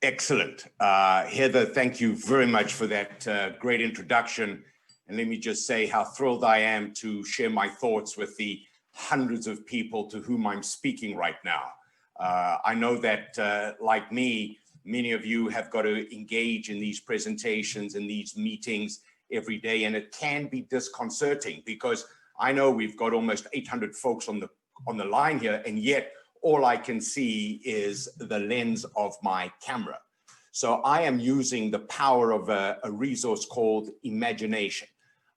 Excellent. Heather, thank you very much for that great introduction. And let me just say how thrilled I am to share my thoughts with the hundreds of people to whom I'm speaking right now. I know that, like me, many of you have got to engage in these presentations and these meetings every day, and it can be disconcerting because I know we've got almost 800 folks on the line here, and yet all I can see is the lens of my camera. So I am using the power of a resource called imagination.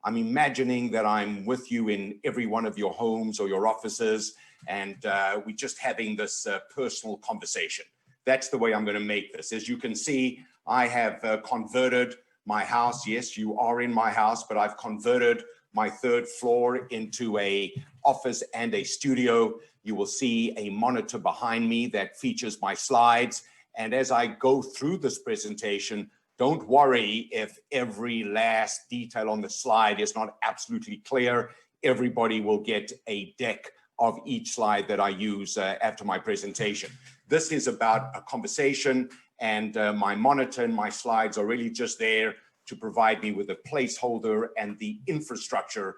I'm imagining that I'm with you in every one of your homes or your offices, and we're just having this personal conversation. That's the way I'm going to make this. As you can see, I have converted my house. Yes, you are in my house, but I've converted my third floor into an office and a studio. You will see a monitor behind me that features my slides. And as I go through this presentation, don't worry if every last detail on the slide is not absolutely clear. Everybody will get a deck of each slide that I use after my presentation. This is about a conversation, and my monitor and my slides are really just there to provide me with a placeholder and the infrastructure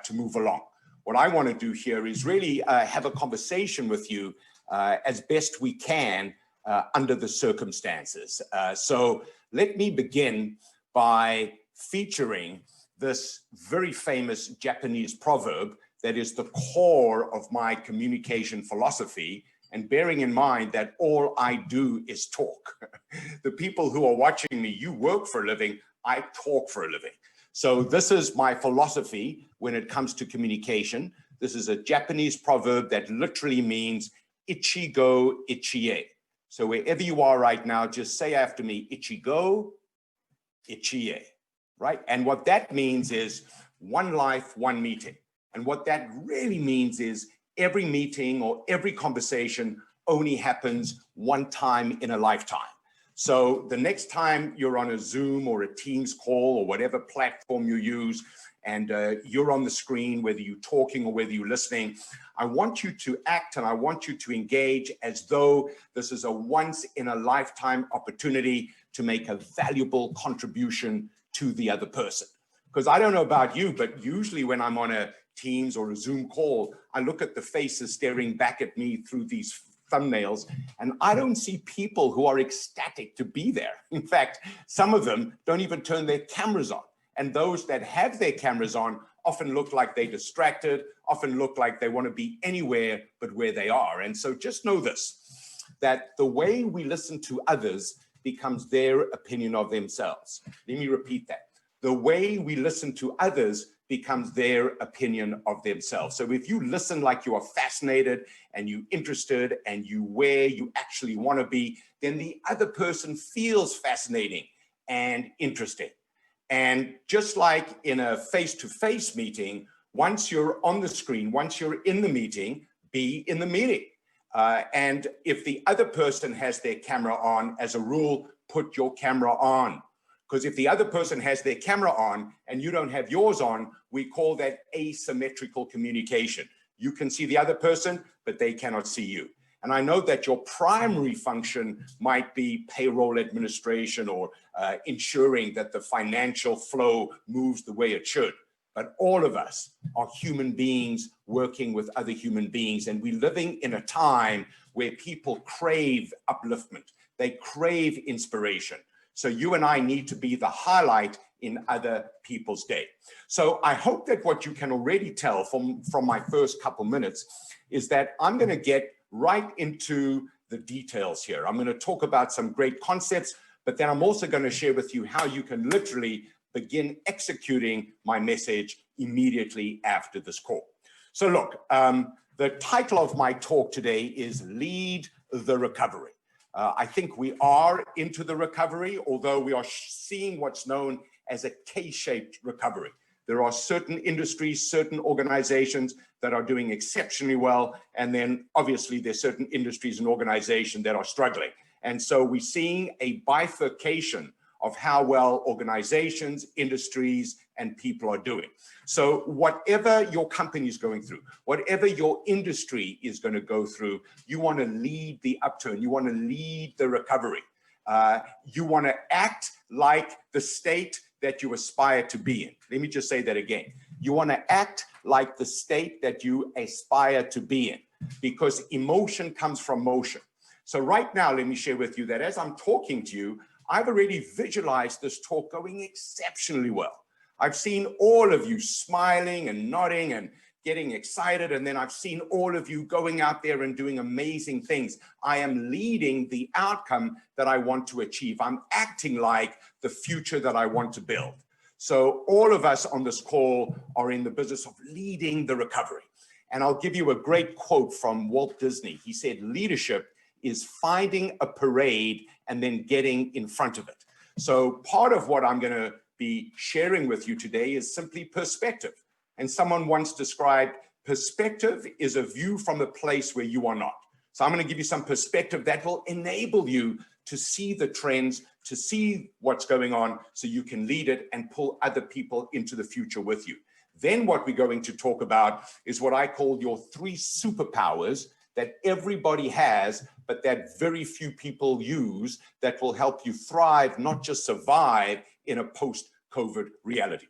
to move along. What I want to do here is really have a conversation with you as best we can under the circumstances. So let me begin by featuring this very famous Japanese proverb that is the core of my communication philosophy, and bearing in mind that all I do is talk. The people who are watching me, you work for a living, I talk for a living. So this is my philosophy when it comes to communication. This is a Japanese proverb that literally means ichigo ichie. So wherever you are right now, just say after me, ichigo ichie, right? And what that means is one life, one meeting. And what that really means is every meeting or every conversation only happens one time in a lifetime. So the next time you're on a Zoom or a Teams call or whatever platform you use, and you're on the screen, whether you're talking or whether you're listening, I want you to act and I want you to engage as though this is a once in a lifetime opportunity to make a valuable contribution to the other person. Because I don't know about you, but usually when I'm on a Teams or a Zoom call, I look at the faces staring back at me through these thumbnails, and I don't see people who are ecstatic to be there. In fact, some of them don't even turn their cameras on. And those that have their cameras on often look like they're distracted, often look like they want to be anywhere but where they are. And so just know this, that the way we listen to others becomes their opinion of themselves. Let me repeat that. The way we listen to others becomes their opinion of themselves. So if you listen like you are fascinated and you're interested and you where you actually want to be, then the other person feels fascinating and interesting. And just like in a face-to-face meeting, once you're on the screen, once you're in the meeting, be in the meeting. And if the other person has their camera on, as a rule, put your camera on. Because if the other person has their camera on and you don't have yours on, we call that asymmetrical communication. You can see the other person, but they cannot see you. And I know that your primary function might be payroll administration or ensuring that the financial flow moves the way it should. But all of us are human beings working with other human beings. And we're living in a time where people crave upliftment. They crave inspiration. So you and I need to be the highlight in other people's day. So I hope that what you can already tell from my first couple minutes is that I'm going to get right into the details here. I'm going to talk about some great concepts, but then I'm also going to share with you how you can literally begin executing my message immediately after this call. So look, the title of my talk today is Lead the Recovery. I think we are into the recovery, although we are seeing what's known as a K-shaped recovery. There are certain industries, certain organizations that are doing exceptionally well. And then obviously there's certain industries and organizations that are struggling. And so we're seeing a bifurcation of how well organizations, industries, and people are doing. So whatever your company is going through, whatever your industry is going to go through, you want to lead the upturn, you want to lead the recovery. You want to act like the state that you aspire to be in. Let me just say that again. You want to act like the state that you aspire to be in, because emotion comes from motion. So right now, let me share with you that as I'm talking to you, I've already visualized this talk going exceptionally well. I've seen all of you smiling and nodding and getting excited, and then I've seen all of you going out there and doing amazing things. I am leading the outcome that I want to achieve. I'm acting like the future that I want to build. So all of us on this call are in the business of leading the recovery. And I'll give you a great quote from Walt Disney. He said, leadership is finding a parade and then getting in front of it. So part of what I'm going to be sharing with you today is simply perspective. And someone once described perspective is a view from a place where you are not. So I'm going to give you some perspective that will enable you to see the trends, to see what's going on, so you can lead it and pull other people into the future with you. Then what we're going to talk about is what I call your 3 superpowers that everybody has, but that very few people use, that will help you thrive, not just survive in a post-COVID reality.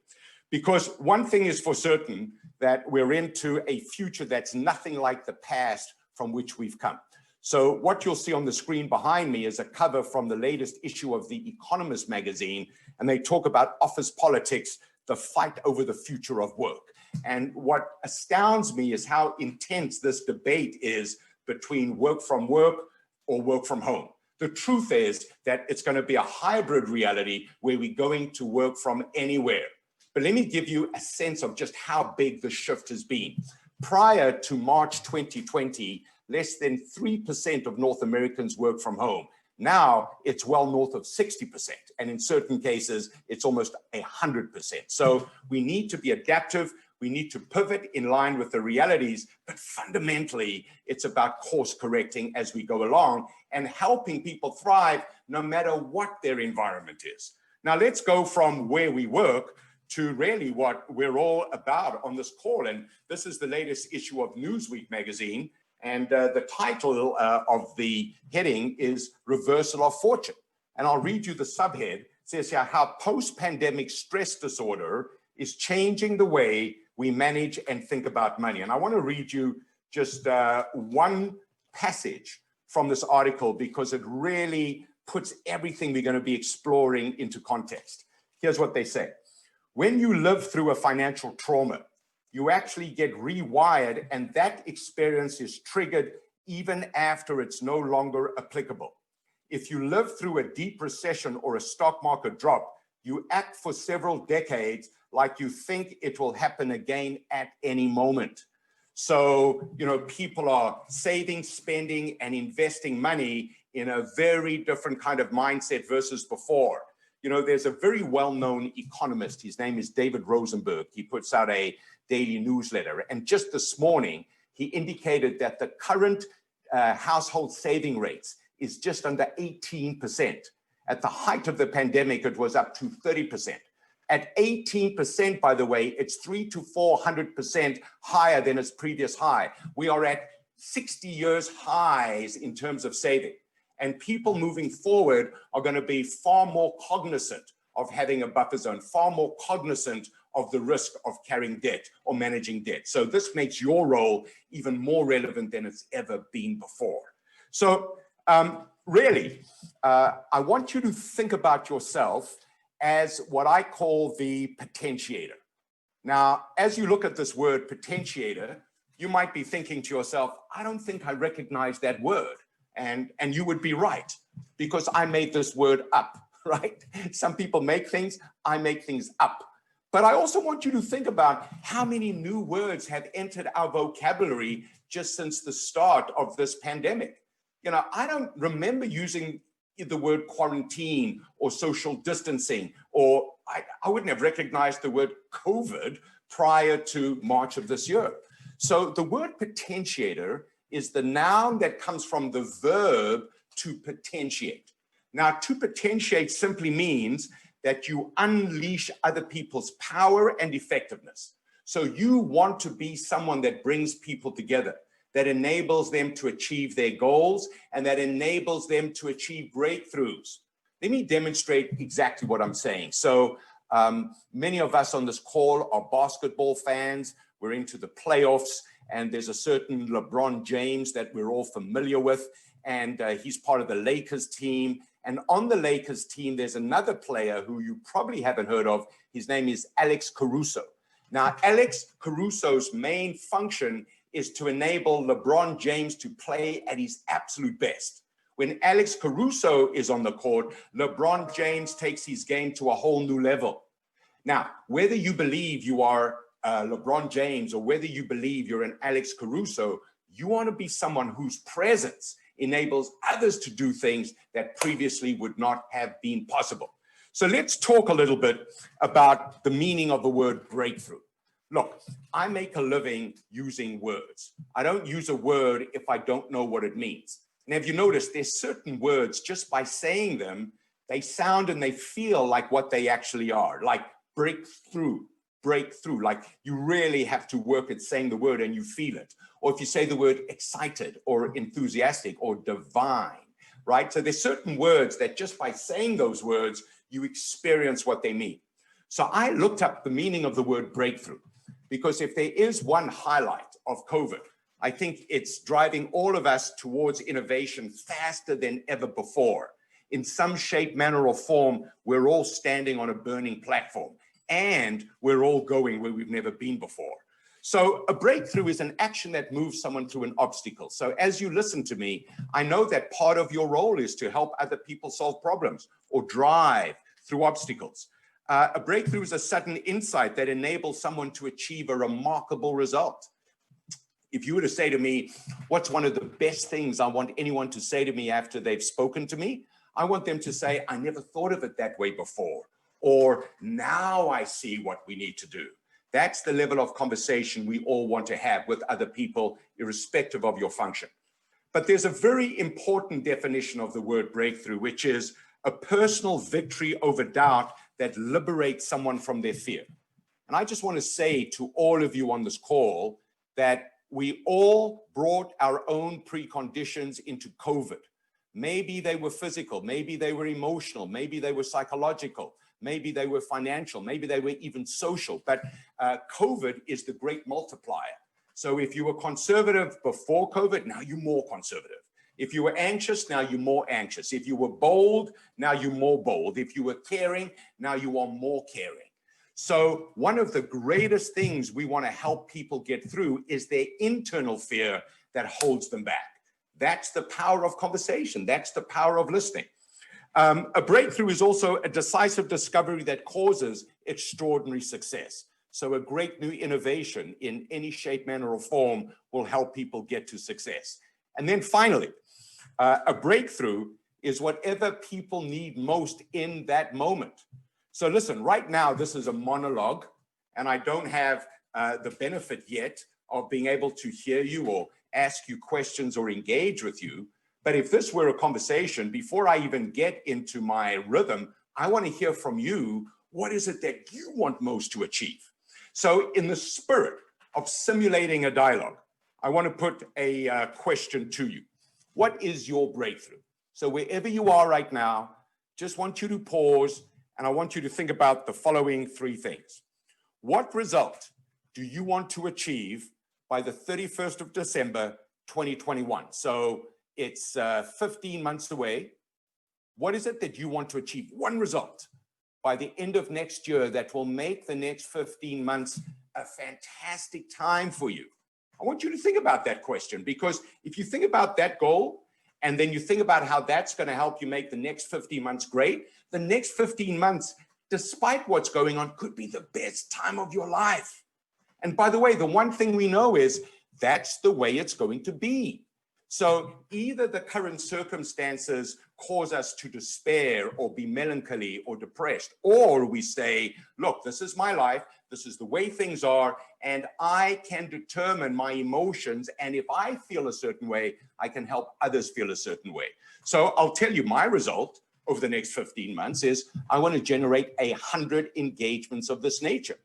Because one thing is for certain, that we're into a future that's nothing like the past from which we've come. So what you'll see on the screen behind me is a cover from the latest issue of The Economist magazine, and they talk about office politics, the fight over the future of work. And what astounds me is how intense this debate is between work from work or work from home. The truth is that it's going to be a hybrid reality where we're going to work from anywhere. But let me give you a sense of just how big the shift has been. Prior to March 2020, less than 3% of North Americans work from home. Now it's well north of 60%. And in certain cases, it's almost 100%. So we need to be adaptive. We need to pivot in line with the realities, but fundamentally, it's about course correcting as we go along and helping people thrive no matter what their environment is. Now let's go from where we work to really what we're all about on this call. And this is the latest issue of Newsweek magazine. And the title of the heading is Reversal of Fortune. And I'll read you the subhead. It says here, how post-pandemic stress disorder is changing the way we manage and think about money. And I want to read you just one passage from this article because it really puts everything we're going to be exploring into context. Here's what they say. When you live through a financial trauma, you actually get rewired, and that experience is triggered even after it's no longer applicable. If you live through a deep recession or a stock market drop, you act for several decades like you think it will happen again at any moment. So, people are saving, spending, and investing money in a very different kind of mindset versus before. There's a very well-known economist. His name is David Rosenberg. He puts out a daily newsletter. And just this morning, he indicated that the current household saving rates is just under 18%. At the height of the pandemic, it was up to 30%. At 18%, by the way, it's 300 to 400% higher than its previous high. We are at 60 years highs in terms of saving. And people moving forward are going to be far more cognizant of having a buffer zone, far more cognizant of the risk of carrying debt or managing debt. So this makes your role even more relevant than it's ever been before. So really, I want you to think about yourself as what I call the potentiator. Now, as you look at this word potentiator, you might be thinking to yourself, I don't think I recognize that word. And you would be right, because I made this word up, right? Some people make things, I make things up. But I also want you to think about how many new words have entered our vocabulary just since the start of this pandemic. I don't remember using the word quarantine or social distancing, or I wouldn't have recognized the word COVID prior to March of this year. So the word potentiator is the noun that comes from the verb to potentiate. Now, to potentiate simply means that you unleash other people's power and effectiveness. So you want to be someone that brings people together, that enables them to achieve their goals, and that enables them to achieve breakthroughs. Let me demonstrate exactly what I'm saying. So many of us on this call are basketball fans. We're into the playoffs, and there's a certain LeBron James that we're all familiar with, and he's part of the Lakers team. And on the Lakers team, there's another player who you probably haven't heard of. His name is Alex Caruso. Now, Alex Caruso's main function is to enable LeBron James to play at his absolute best. When Alex Caruso is on the court, LeBron James takes his game to a whole new level. Now, whether you believe you are LeBron James or whether you believe you're an Alex Caruso, you want to be someone whose presence enables others to do things that previously would not have been possible. So let's talk a little bit about the meaning of the word breakthrough. Look, I make a living using words. I don't use a word if I don't know what it means. And have you noticed there's certain words, just by saying them, they sound and they feel like what they actually are, like breakthrough, like you really have to work at saying the word and you feel it. Or if you say the word excited or enthusiastic or divine, right? So there's certain words that just by saying those words, you experience what they mean. So I looked up the meaning of the word breakthrough, because if there is one highlight of COVID, I think it's driving all of us towards innovation faster than ever before. In some shape, manner, or form, we're all standing on a burning platform, and we're all going where we've never been before. So a breakthrough is an action that moves someone through an obstacle. So as you listen to me, I know that part of your role is to help other people solve problems or drive through obstacles. A breakthrough is a sudden insight that enables someone to achieve a remarkable result. If you were to say to me, what's one of the best things I want anyone to say to me after they've spoken to me? I want them to say, I never thought of it that way before, or now I see what we need to do. That's the level of conversation we all want to have with other people, irrespective of your function. But there's a very important definition of the word breakthrough, which is a personal victory over doubt that liberates someone from their fear. And I just want to say to all of you on this call that we all brought our own preconditions into COVID. Maybe they were physical, maybe they were emotional, maybe they were psychological, maybe they were financial, maybe they were even social, but COVID is the great multiplier. So if you were conservative before COVID, now you're more conservative. If you were anxious, now you're more anxious. If you were bold, now you're more bold. If you were caring, now you are more caring. So one of the greatest things we want to help people get through is their internal fear that holds them back. That's the power of conversation. That's the power of listening. A breakthrough is also a decisive discovery that causes extraordinary success. So a great new innovation in any shape, manner, or form will help people get to success. And then finally, a breakthrough is whatever people need most in that moment. So listen, right now, this is a monologue, and I don't have the benefit yet of being able to hear you or ask you questions or engage with you. But if this were a conversation, before I even get into my rhythm, I want to hear from you, what is it that you want most to achieve? So in the spirit of simulating a dialogue, I want to put a question to you. What is your breakthrough? So wherever you are right now, just want you to pause, and I want you to think about the following three things. What result do you want to achieve by the 31st of December, 2021? So it's 15 months away. What is it that you want to achieve? One result by the end of next year that will make the next 15 months a fantastic time for you. I want you to think about that question, because if you think about that goal, and then you think about how that's going to help you make the next 15 months great, the next 15 months, despite what's going on, could be the best time of your life. And by the way, the one thing we know is that's the way it's going to be. So either the current circumstances cause us to despair or be melancholy or depressed, or we say, look, this is my life, this is the way things are, and I can determine my emotions, and if I feel a certain way, I can help others feel a certain way. So I'll tell you my result over the next 15 months is I want to generate 100 engagements of this nature.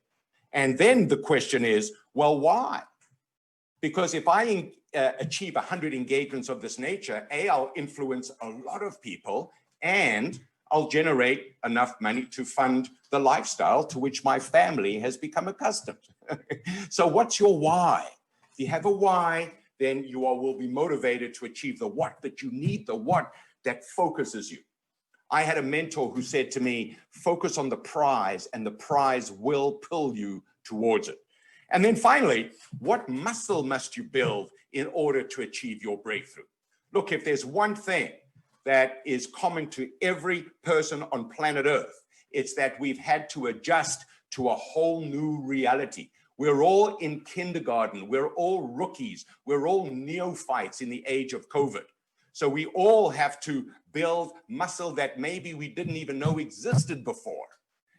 And then the question is, well, why? Because if I achieve 100 engagements of this nature, I'll influence a lot of people, and I'll generate enough money to fund the lifestyle to which my family has become accustomed. So what's your why? If you have a why, then you will be motivated to achieve the what, but you need the what that focuses you. I had a mentor who said to me, focus on the prize and the prize will pull you towards it. And then finally, what muscle must you build in order to achieve your breakthrough? Look, if there's one thing that is common to every person on planet Earth, it's that we've had to adjust to a whole new reality. We're all in kindergarten. We're all rookies. We're all neophytes in the age of COVID. So we all have to build muscle that maybe we didn't even know existed before.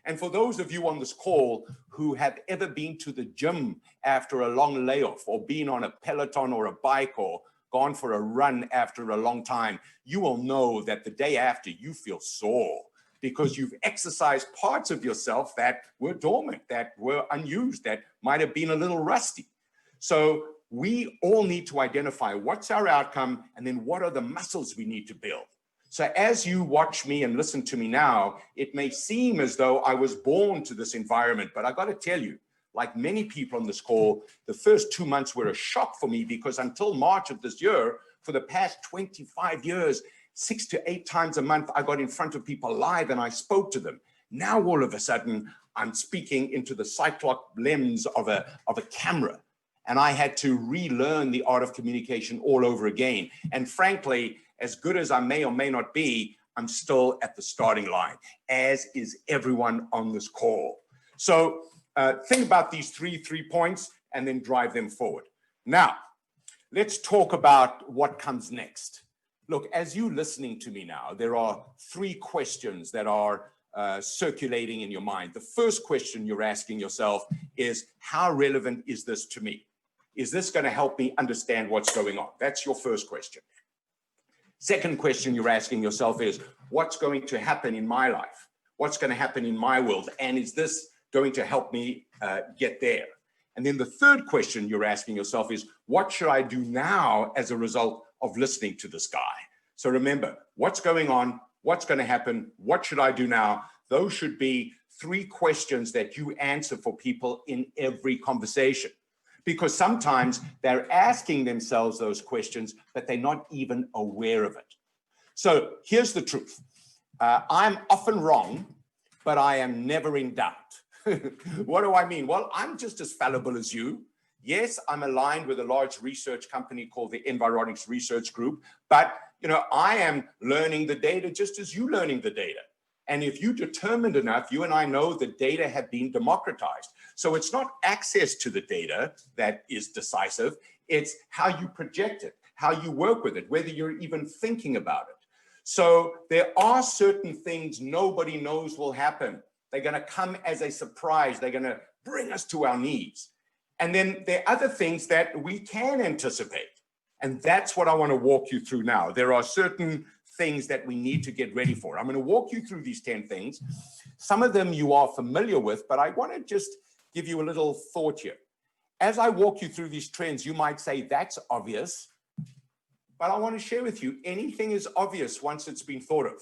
And for those of you on this call who have ever been to the gym after a long layoff, or been on a Peloton or a bike, or gone for a run after a long time, you will know that the day after you feel sore because you've exercised parts of yourself that were dormant, that were unused, that might have been a little rusty. So we all need to identify what's our outcome and then what are the muscles we need to build. So as you watch me and listen to me now, it may seem as though I was born to this environment, but I got to tell you, like many people on this call, the first 2 months were a shock for me because until March of this year, for the past 25 years, 6 to 8 times a month, I got in front of people live and I spoke to them. Now, all of a sudden, I'm speaking into the cyclops lens of a camera. And I had to relearn the art of communication all over again. And frankly, as good as I may or may not be, I'm still at the starting line, as is everyone on this call. So think about these three points and then drive them forward. Now, let's talk about what comes next. Look, as you're listening to me now, there are 3 questions that are circulating in your mind. The first question you're asking yourself is, how relevant is this to me? Is this going to help me understand what's going on? That's your first question. Second question you're asking yourself is, what's going to happen in my life? What's going to happen in my world? And is this going to help me get there? And then the third question you're asking yourself is, what should I do now as a result of listening to this guy? So remember, what's going on? What's going to happen? What should I do now? Those should be 3 questions that you answer for people in every conversation. Because sometimes they're asking themselves those questions, but they're not even aware of it. So here's the truth. I'm often wrong, but I am never in doubt. What do I mean? Well, I'm just as fallible as you. Yes, I'm aligned with a large research company called the Environics Research Group, but I am learning the data just as you learning the data. And if you're determined enough, you and I know the data have been democratized. So it's not access to the data that is decisive. It's how you project it, how you work with it, whether you're even thinking about it. So there are certain things nobody knows will happen. They're going to come as a surprise. They're going to bring us to our knees. And then there are other things that we can anticipate. And that's what I want to walk you through now. There are certain things that we need to get ready for. I'm going to walk you through these 10 things. Some of them you are familiar with, but I want to just give you a little thought here. As I walk you through these trends, you might say, that's obvious. But I want to share with you, anything is obvious once it's been thought of.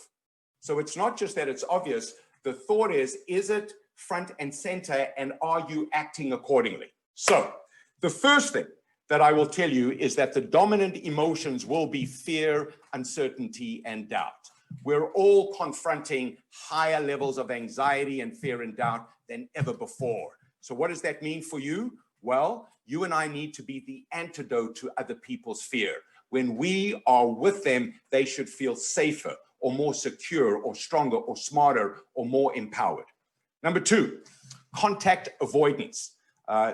So it's not just that it's obvious. The thought is it front and center, and are you acting accordingly? So the first thing that I will tell you is that the dominant emotions will be fear, uncertainty, and doubt. We're all confronting higher levels of anxiety and fear and doubt than ever before. So what does that mean for you? Well, you and I need to be the antidote to other people's fear. When we are with them, they should feel safer or more secure or stronger or smarter or more empowered. Number 2, contact avoidance,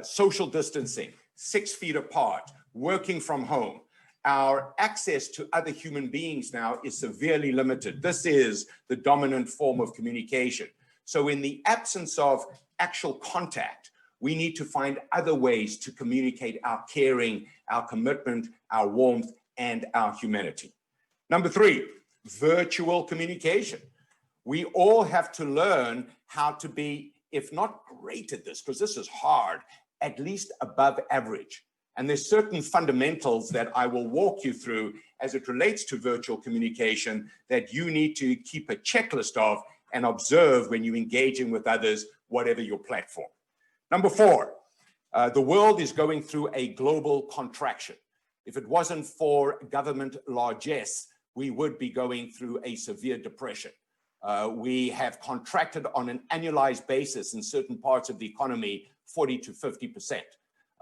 social distancing, 6 feet apart, working from home. Our access to other human beings now is severely limited. This is the dominant form of communication. So in the absence of actual contact, we need to find other ways to communicate our caring, our commitment, our warmth, and our humanity. Number 3, virtual communication. We all have to learn how to be, if not great at this, because this is hard, at least above average. And there's certain fundamentals that I will walk you through as it relates to virtual communication that you need to keep a checklist of and observe when you're engaging with others, whatever your platform. Number 4, the world is going through a global contraction. If it wasn't for government largesse, we would be going through a severe depression. We have contracted on an annualized basis in certain parts of the economy, 40 to 50%.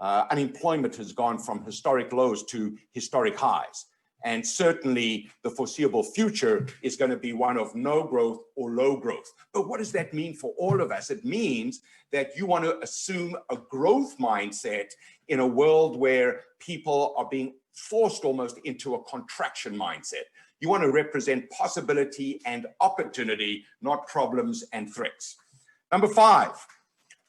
Unemployment has gone from historic lows to historic highs. And certainly the foreseeable future is going to be one of no growth or low growth. But what does that mean for all of us? It means that you want to assume a growth mindset in a world where people are being forced almost into a contraction mindset. You want to represent possibility and opportunity, not problems and threats. Number 5,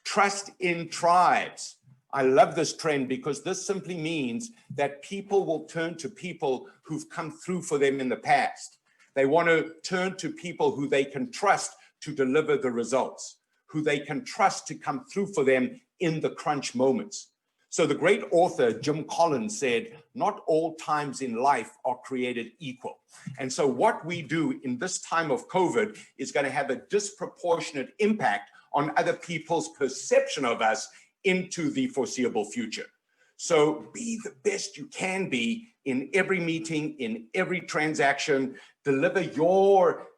trust in tribes. I love this trend because this simply means that people will turn to people who've come through for them in the past. They want to turn to people who they can trust to deliver the results, who they can trust to come through for them in the crunch moments. So the great author Jim Collins said, not all times in life are created equal. And so what we do in this time of COVID is going to have a disproportionate impact on other people's perception of us into the foreseeable future. So be the best you can be in every meeting, in every transaction, deliver your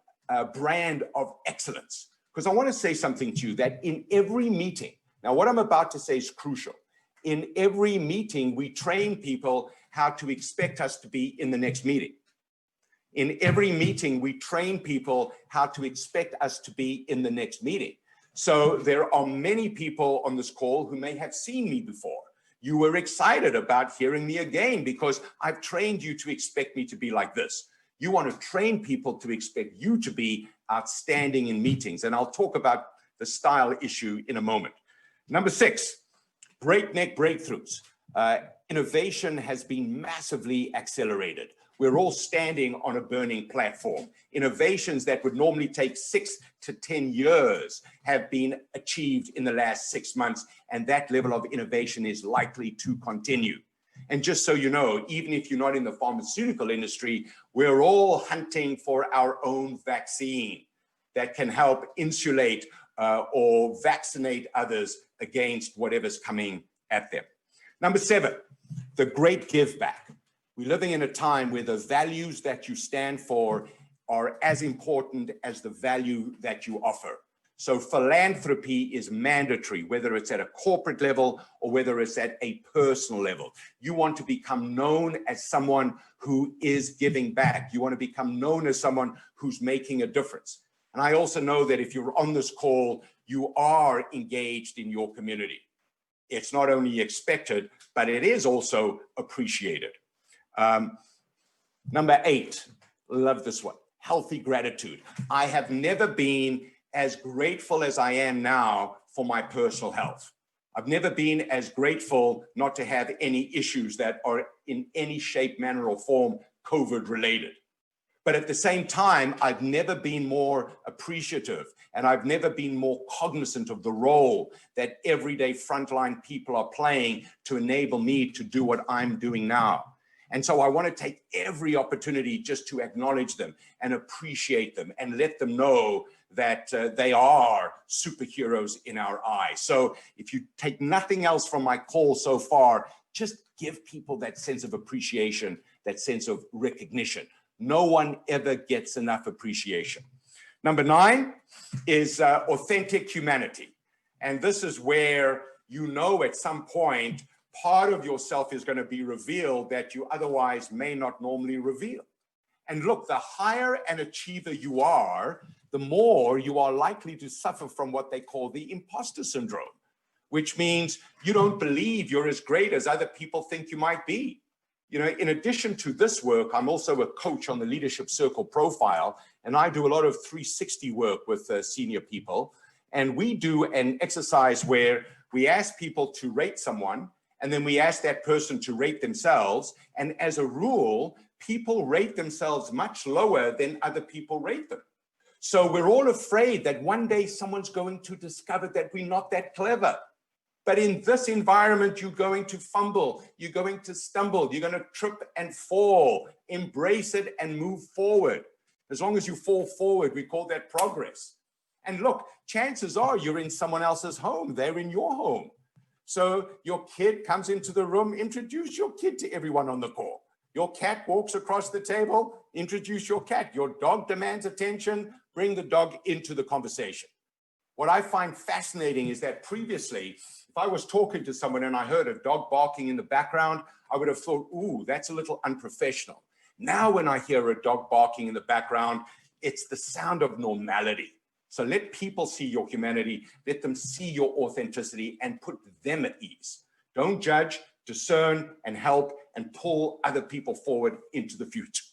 brand of excellence. Because I want to say something to you that in every meeting, now what I'm about to say is crucial. In every meeting, we train people how to expect us to be in the next meeting. In every meeting, we train people how to expect us to be in the next meeting. So there are many people on this call who may have seen me before. You were excited about hearing me again because I've trained you to expect me to be like this. You want to train people to expect you to be outstanding in meetings. And I'll talk about the style issue in a moment. Number 6, breakneck breakthroughs. Innovation has been massively accelerated. We're all standing on a burning platform. Innovations that would normally take 6 to 10 years have been achieved in the last 6 months, and that level of innovation is likely to continue. And just so you know, even if you're not in the pharmaceutical industry, we're all hunting for our own vaccine that can help insulate or vaccinate others against whatever's coming at them. Number 7, the great give back. We're living in a time where the values that you stand for are as important as the value that you offer. So philanthropy is mandatory, whether it's at a corporate level or whether it's at a personal level. You want to become known as someone who is giving back. You want to become known as someone who's making a difference. And I also know that if you're on this call, you are engaged in your community. It's not only expected, but it is also appreciated. Number 8, love this one, healthy gratitude. I have never been as grateful as I am now for my personal health. I've never been as grateful not to have any issues that are in any shape, manner, or form COVID related. But at the same time, I've never been more appreciative and I've never been more cognizant of the role that everyday frontline people are playing to enable me to do what I'm doing now. And so I want to take every opportunity just to acknowledge them and appreciate them and let them know that they are superheroes in our eyes. So if you take nothing else from my call so far, just give people that sense of appreciation, that sense of recognition. No one ever gets enough appreciation. Number 9 is authentic humanity. And this is where you know at some point part of yourself is going to be revealed that you otherwise may not normally reveal. And look, the higher an achiever you are, the more you are likely to suffer from what they call the imposter syndrome, which means you don't believe you're as great as other people think you might be. You know, in addition to this work, I'm also a coach on the Leadership Circle profile, and I do a lot of 360 work with senior people. And we do an exercise where we ask people to rate someone, and then we ask that person to rate themselves. And as a rule, people rate themselves much lower than other people rate them. So we're all afraid that one day someone's going to discover that we're not that clever. But in this environment, you're going to fumble, you're going to stumble, you're going to trip and fall. Embrace it and move forward. As long as you fall forward, we call that progress. And look, chances are you're in someone else's home. They're in your home. So your kid comes into the room, introduce your kid to everyone on the call. Your cat walks across the table, introduce your cat. Your dog demands attention, bring the dog into the conversation. What I find fascinating is that previously, if I was talking to someone and I heard a dog barking in the background, I would have thought, ooh, that's a little unprofessional. Now when I hear a dog barking in the background, it's the sound of normality. So let people see your humanity, let them see your authenticity and put them at ease. Don't judge, discern and help and pull other people forward into the future.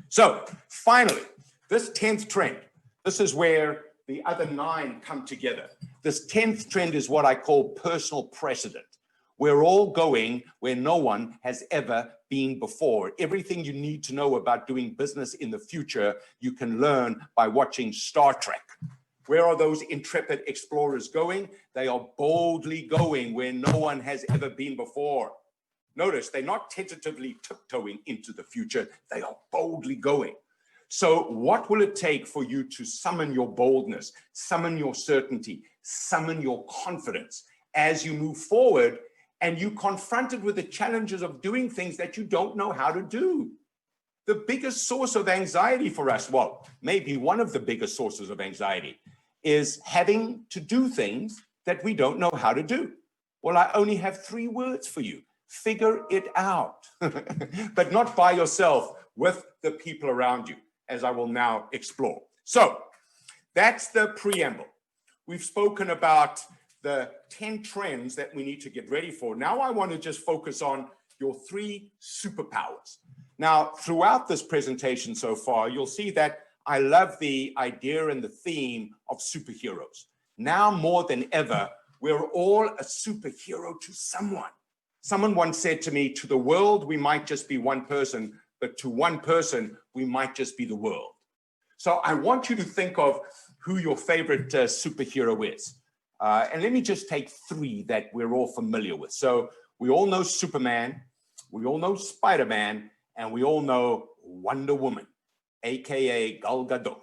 So finally, this 10th trend, this is where the other 9 come together. This 10th trend is what I call personal precedent. We're all going where no one has ever been before. Everything you need to know about doing business in the future, you can learn by watching Star Trek. Where are those intrepid explorers going? They are boldly going where no one has ever been before. Notice they're not tentatively tiptoeing into the future. They are boldly going. So what will it take for you to summon your boldness, summon your certainty, summon your confidence as you move forward and you confronted with the challenges of doing things that you don't know how to do? The biggest source of anxiety for us, well, maybe one of the biggest sources of anxiety, is having to do things that we don't know how to do. Well, I only have 3 words for you. Figure it out, but not by yourself, with the people around you, as I will now explore. So that's the preamble. We've spoken about the 10 trends that we need to get ready for. Now I want to just focus on your 3 superpowers. Now, throughout this presentation so far, you'll see that I love the idea and the theme of superheroes. Now more than ever, we're all a superhero to someone. Someone once said to me, to the world, we might just be one person, but to one person, we might just be the world. So I want you to think of who your favorite superhero is. And let me just take 3 that we're all familiar with. So we all know Superman, we all know Spider-Man, and we all know Wonder Woman, AKA Gal Gadot,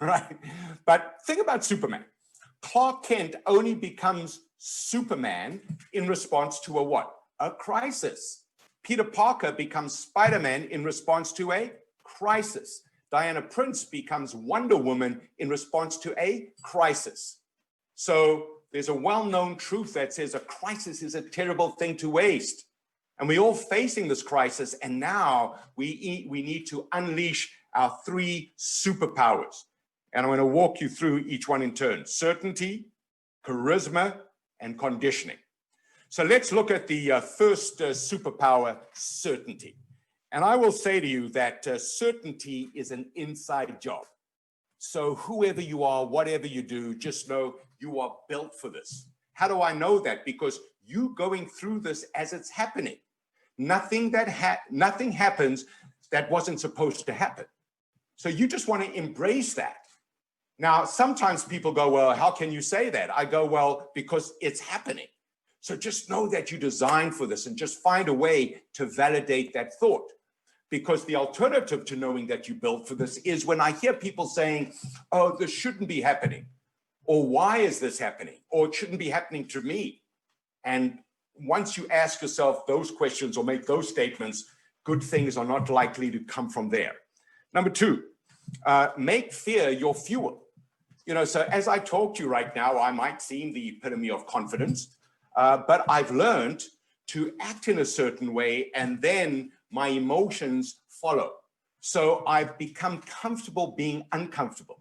right? But think about Superman. Clark Kent only becomes Superman in response to a what? A crisis. Peter Parker becomes Spider-Man in response to a crisis. Diana Prince becomes Wonder Woman in response to a crisis. So there's a well-known truth that says a crisis is a terrible thing to waste. And we're all facing this crisis, and now we need to unleash our 3 superpowers. And I'm going to walk you through each one in turn: certainty, charisma, and conditioning. So let's look at the first superpower, certainty. And I will say to you that certainty is an inside job. So whoever you are, whatever you do, just know you are built for this. How do I know that? Because you going through this as it's happening. Nothing happens that wasn't supposed to happen. So you just want to embrace that. Now, sometimes people go, well, how can you say that? I go, well, because it's happening. So just know that you designed for this and just find a way to validate that thought. Because the alternative to knowing that you built for this is when I hear people saying, oh, this shouldn't be happening, or why is this happening, or it shouldn't be happening to me. And once you ask yourself those questions or make those statements, good things are not likely to come from there. Number 2, make fear your fuel. You know, so as I talk to you right now, I might seem the epitome of confidence, but I've learned to act in a certain way and then my emotions follow. So I've become comfortable being uncomfortable.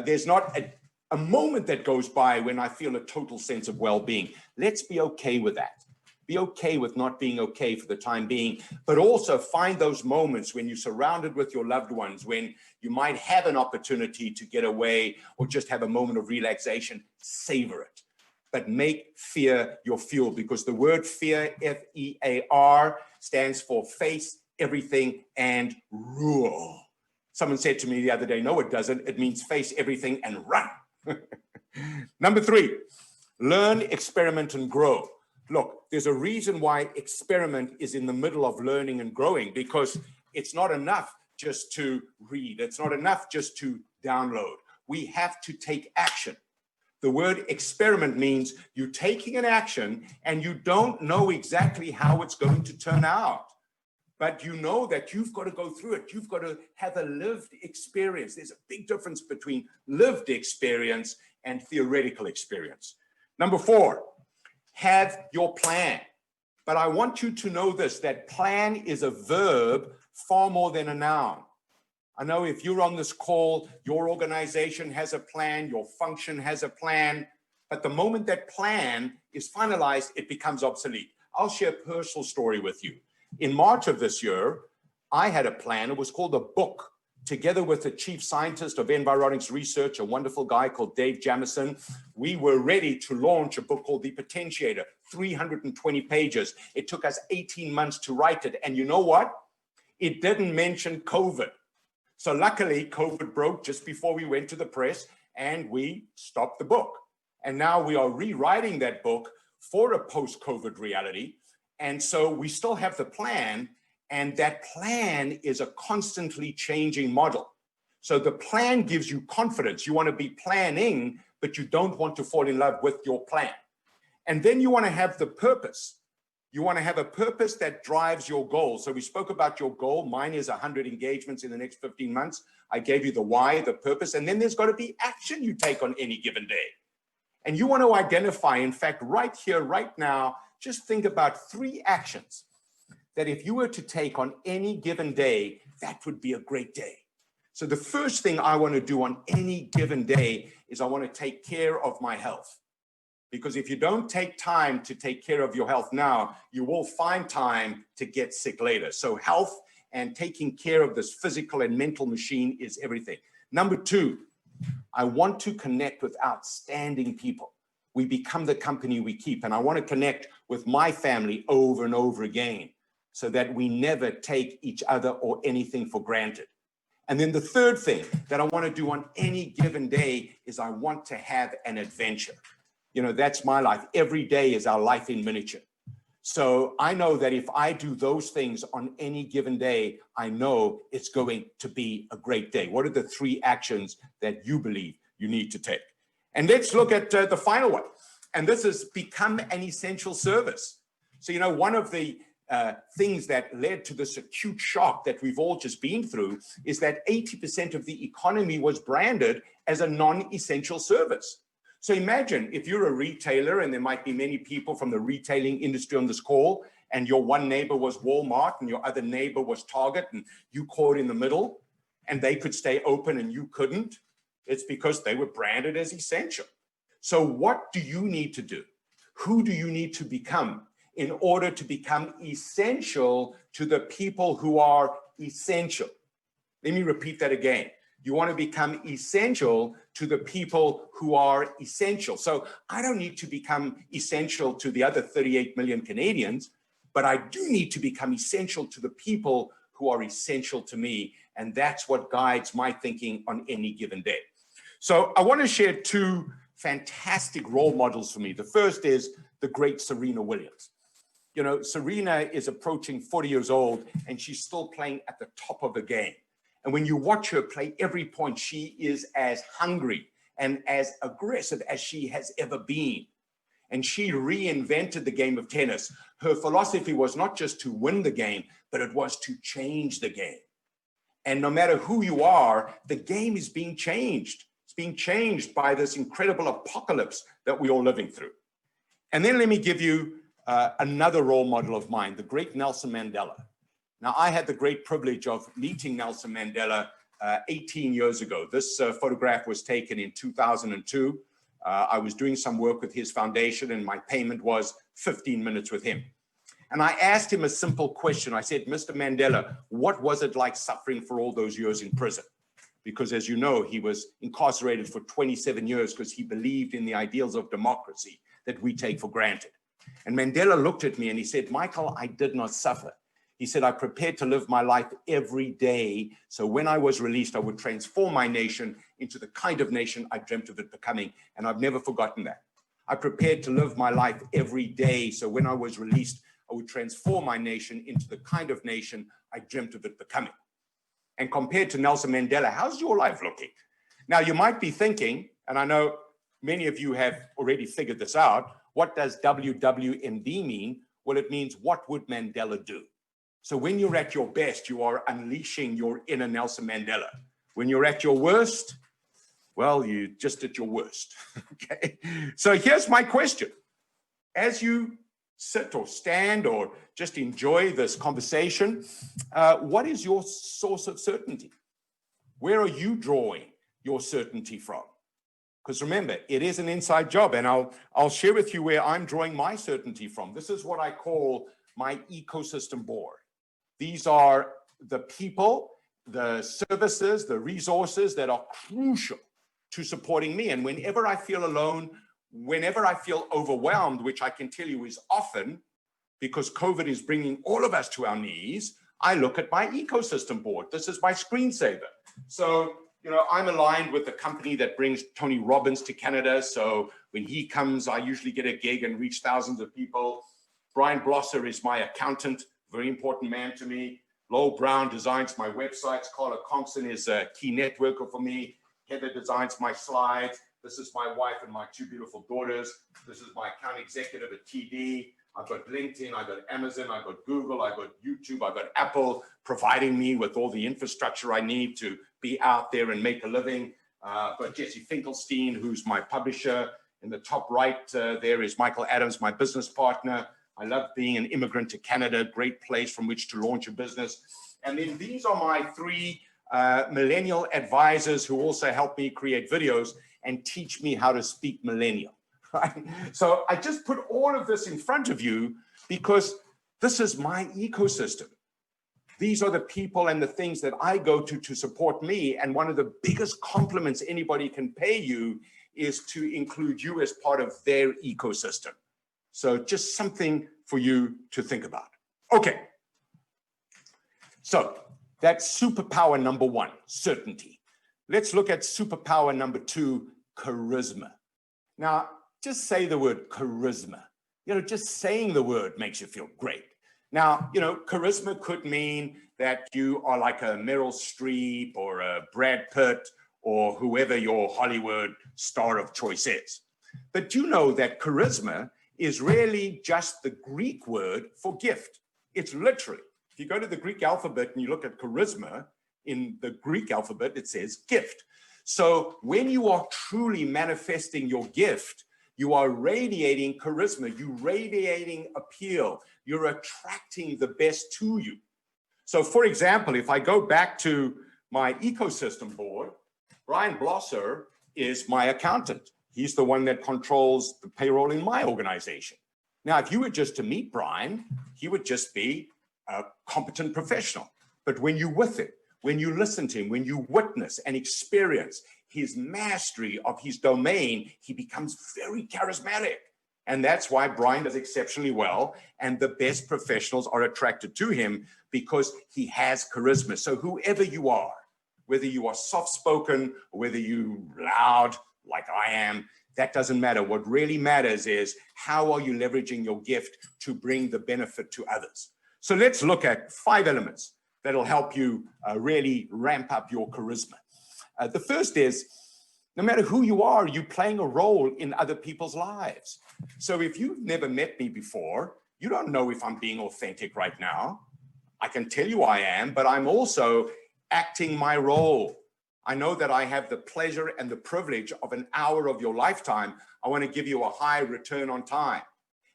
There's not a moment that goes by when I feel a total sense of well-being. Let's be okay with that. Be okay with not being okay for the time being, but also find those moments when you're surrounded with your loved ones, when you might have an opportunity to get away or just have a moment of relaxation. Savor it. But make fear your fuel, because the word fear, F-E-A-R, stands for face everything and rule. Someone said to me the other day, no, it doesn't. It means face everything and run. Number 3, Learn, experiment, and grow. Look, there's a reason why experiment is in the middle of learning and growing, because it's not enough just to read. It's not enough just to download. We have to take action. The word experiment means you're taking an action and you don't know exactly how it's going to turn out, but you know that you've got to go through it. You've got to have a lived experience. There's a big difference between lived experience and theoretical experience. Number 4, have your plan. But I want you to know this, that plan is a verb far more than a noun. I know if you're on this call, your organization has a plan, your function has a plan, but the moment that plan is finalized, it becomes obsolete. I'll share a personal story with you. In March of this year, I had a plan. It was called a book, together with the chief scientist of environics research, a wonderful guy called Dave Jamison. We were ready to launch a book called The Potentiator, 320 pages. It took us 18 months to write it. And you know what? It didn't mention COVID. So luckily, COVID broke just before we went to the press and we stopped the book. And now we are rewriting that book for a post-COVID reality. And so we still have the plan, and that plan is a constantly changing model. So the plan gives you confidence. You want to be planning, but you don't want to fall in love with your plan. And then you want to have the purpose. You want to have a purpose that drives your goal. So we spoke about your goal. Mine is 100 engagements in the next 15 months. I gave you the why, the purpose, and then there's got to be action you take on any given day. And you want to identify, in fact, right here, right now, just think about 3 actions that if you were to take on any given day, that would be a great day. So the first thing I want to do on any given day is I want to take care of my health. Because if you don't take time to take care of your health now, you will find time to get sick later. So health and taking care of this physical and mental machine is everything. Number 2, I want to connect with outstanding people. We become the company we keep. And I want to connect with my family over and over again so that we never take each other or anything for granted. And then the third thing that I want to do on any given day is I want to have an adventure. You know, that's my life. Every day is our life in miniature. So I know that if I do those things on any given day, I know it's going to be a great day. What are the 3 actions that you believe you need to take? And let's look at the final one. And this is become an essential service. So, you know, one of the things that led to this acute shock that we've all just been through is that 80% of the economy was branded as a non-essential service. So imagine if you're a retailer, and there might be many people from the retailing industry on this call, and your one neighbor was Walmart and your other neighbor was Target, and you caught in the middle, and they could stay open and you couldn't. It's because they were branded as essential. So what do you need to do? Who do you need to become in order to become essential to the people who are essential? Let me repeat that again. You want to become essential to the people who are essential. So I don't need to become essential to the other 38 million Canadians, but I do need to become essential to the people who are essential to me. And that's what guides my thinking on any given day. So I want to share 2 fantastic role models for me. The first is the great Serena Williams. You know, Serena is approaching 40 years old and she's still playing at the top of the game. And when you watch her play every point, she is as hungry and as aggressive as she has ever been. And she reinvented the game of tennis. Her philosophy was not just to win the game, but it was to change the game. And no matter who you are, the game is being changed. It's being changed by this incredible apocalypse that we're all living through. And then let me give you another role model of mine, the great Nelson Mandela. Now, I had the great privilege of meeting Nelson Mandela 18 years ago. This photograph was taken in 2002. I was doing some work with his foundation and my payment was 15 minutes with him. And I asked him a simple question. I said, Mr. Mandela, what was it like suffering for all those years in prison? Because as you know, he was incarcerated for 27 years because he believed in the ideals of democracy that we take for granted. And Mandela looked at me and he said, Michael, I did not suffer. He said, I prepared to live my life every day. So when I was released, I would transform my nation into the kind of nation I dreamt of it becoming. And I've never forgotten that. I prepared to live my life every day. So when I was released, I would transform my nation into the kind of nation I dreamt of it becoming. And compared to Nelson Mandela, how's your life looking? Now, you might be thinking, and I know many of you have already figured this out, what does WWMD mean? Well, it means, what would Mandela do? So when you're at your best, you are unleashing your inner Nelson Mandela. When you're at your worst, well, you just at your worst, okay? So here's my question. As you sit or stand or just enjoy this conversation, what is your source of certainty? Where are you drawing your certainty from? Because remember, it is an inside job, and I'll share with you where I'm drawing my certainty from. This is what I call my ecosystem board. These are the people, the services, the resources that are crucial to supporting me. And whenever I feel alone, whenever I feel overwhelmed, which I can tell you is often because COVID is bringing all of us to our knees, I look at my ecosystem board. This is my screensaver. So, I'm aligned with the company that brings Tony Robbins to Canada. So when he comes, I usually get a gig and reach thousands of people. Brian Blosser is my accountant, very important man to me. Lowell Brown designs my websites. Carla Compson is a key networker for me. Heather designs my slides. This is my wife and my two beautiful daughters. This is my account executive at TD. I've got LinkedIn, I've got Amazon, I've got Google, I've got YouTube, I've got Apple providing me with all the infrastructure I need to be out there and make a living. I've got Jesse Finkelstein, who's my publisher. In the top right there is Michael Adams, my business partner. I love being an immigrant to Canada, great place from which to launch a business. And then these are my three millennial advisors who also help me create videos and teach me how to speak millennial. Right? So I just put all of this in front of you because this is my ecosystem. These are the people and the things that I go to support me. And one of the biggest compliments anybody can pay you is to include you as part of their ecosystem. So just something for you to think about. Okay. So that's superpower number one, certainty. Let's look at superpower number two, charisma. Now, just say the word charisma. Just saying the word makes you feel great. Now, charisma could mean that you are like a Meryl Streep or a Brad Pitt or whoever your Hollywood star of choice is. But you know that charisma is really just the Greek word for gift. It's literally, if you go to the Greek alphabet and you look at charisma, in the Greek alphabet, it says gift. So when you are truly manifesting your gift, you are radiating charisma, you're radiating appeal, you're attracting the best to you. So for example, if I go back to my ecosystem board, Brian Blosser is my accountant. He's the one that controls the payroll in my organization. Now, if you were just to meet Brian, he would just be a competent professional. But when you're with him, when you listen to him, when you witness and experience his mastery of his domain, he becomes very charismatic. And that's why Brian does exceptionally well. And the best professionals are attracted to him because he has charisma. So whoever you are, whether you are soft-spoken or whether you're loud like I am, that doesn't matter. What really matters is how are you leveraging your gift to bring the benefit to others. So let's look at 5 elements that'll help you really ramp up your charisma. The first is, no matter who you are, you're playing a role in other people's lives. So if you've never met me before, you don't know if I'm being authentic right now. I can tell you I am, but I'm also acting my role. I know that I have the pleasure and the privilege of an hour of your lifetime. I want to give you a high return on time.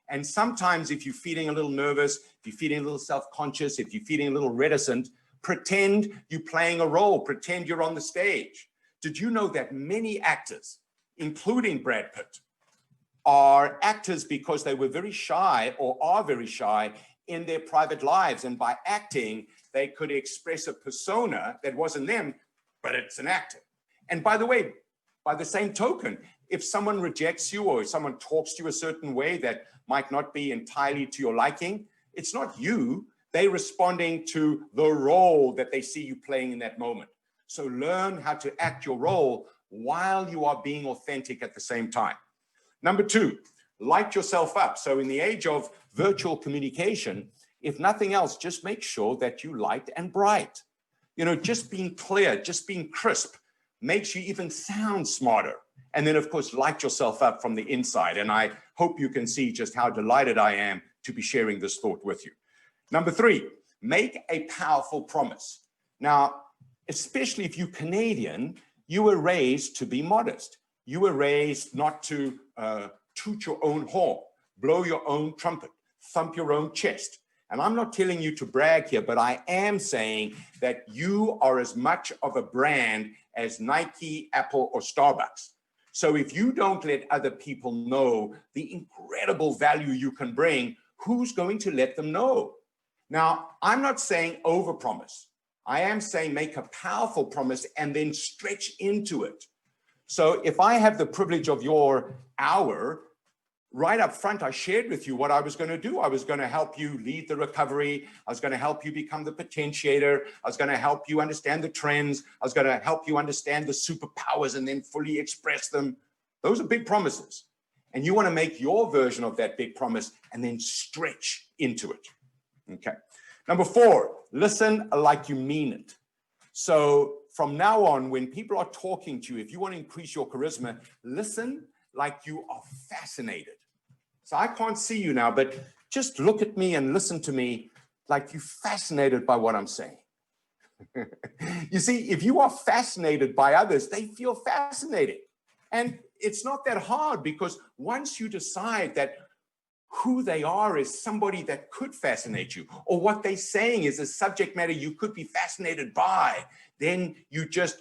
And sometimes if you're feeling a little nervous, if you're feeling a little self-conscious, if you're feeling a little reticent, pretend you're playing a role, pretend you're on the stage. Did you know that many actors, including Brad Pitt, are actors because they were very shy or are very shy in their private lives. And by acting, they could express a persona that wasn't them, but it's an actor. And by the way, by the same token, if someone rejects you or if someone talks to you a certain way that might not be entirely to your liking, it's not you. They're responding to the role that they see you playing in that moment. So learn how to act your role while you are being authentic at the same time. Number two, light yourself up. So in the age of virtual communication, if nothing else, just make sure that you light and bright. You know, just being clear, just being crisp makes you even sound smarter. And then, of course, light yourself up from the inside. And I hope you can see just how delighted I am to be sharing this thought with you. Number three, make a powerful promise. Now, especially if you're Canadian, you were raised to be modest. You were raised not to toot your own horn, blow your own trumpet, thump your own chest. And I'm not telling you to brag here, but I am saying that you are as much of a brand as Nike, Apple, or Starbucks. So if you don't let other people know the incredible value you can bring, who's going to let them know? Now, I'm not saying overpromise. I am saying make a powerful promise and then stretch into it. So if I have the privilege of your hour, right up front, I shared with you what I was going to do. I was going to help you lead the recovery. I was going to help you become the potentiator. I was going to help you understand the trends. I was going to help you understand the superpowers and then fully express them. Those are big promises. And you want to make your version of that big promise and then stretch into it. Okay. Number four, listen like you mean it. So from now on, when people are talking to you, if you want to increase your charisma, listen like you are fascinated. So I can't see you now, but just look at me and listen to me like you're fascinated by what I'm saying. You see, if you are fascinated by others, they feel fascinated. And it's not that hard, because once you decide that who they are is somebody that could fascinate you, or what they're saying is a subject matter you could be fascinated by, then you just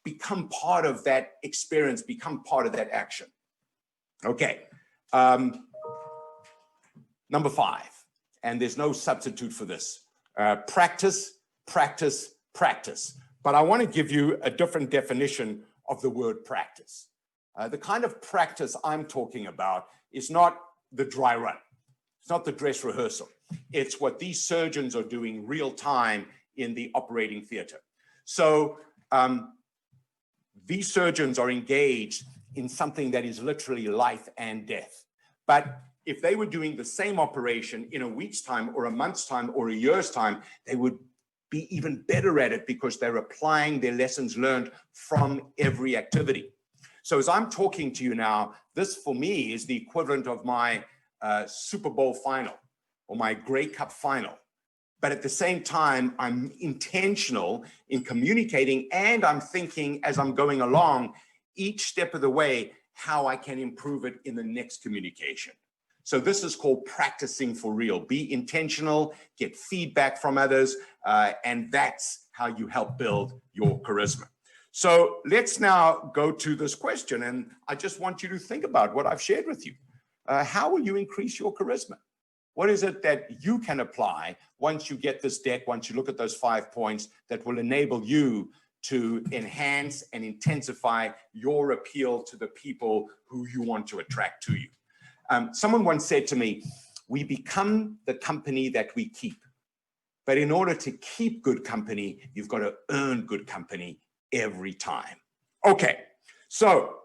become part of that experience, become part of that action. Okay. Number five, and there's no substitute for this, practice, practice, practice. But I want to give you a different definition of the word practice. The kind of practice I'm talking about is not the dry run. It's not the dress rehearsal. It's what these surgeons are doing real time in the operating theater. So these surgeons are engaged in something that is literally life and death. But if they were doing the same operation in a week's time or a month's time or a year's time, they would be even better at it, because they're applying their lessons learned from every activity. So as I'm talking to you now, this for me is the equivalent of my Super Bowl final or my Grey Cup final. But at the same time, I'm intentional in communicating, and I'm thinking as I'm going along each step of the way how I can improve it in the next communication. So this is called practicing for real. Be intentional, get feedback from others, and that's how you help build your charisma. So let's now go to this question, and I just want you to think about what I've shared with you. How will you increase your charisma? What is it that you can apply once you get this deck, once you look at those 5 points, that will enable you to enhance and intensify your appeal to the people who you want to attract to you? Someone once said to me, we become the company that we keep. But in order to keep good company, you've got to earn good company every time. Okay, so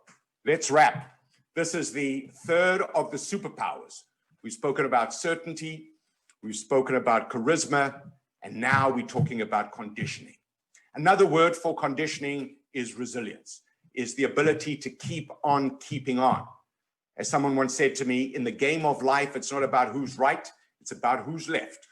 let's wrap. This is the third of the superpowers. We've spoken about certainty, we've spoken about charisma, and now we're talking about conditioning. Another word for conditioning is resilience, is the ability to keep on keeping on. As someone once said to me, in the game of life, it's not about who's right, it's about who's left.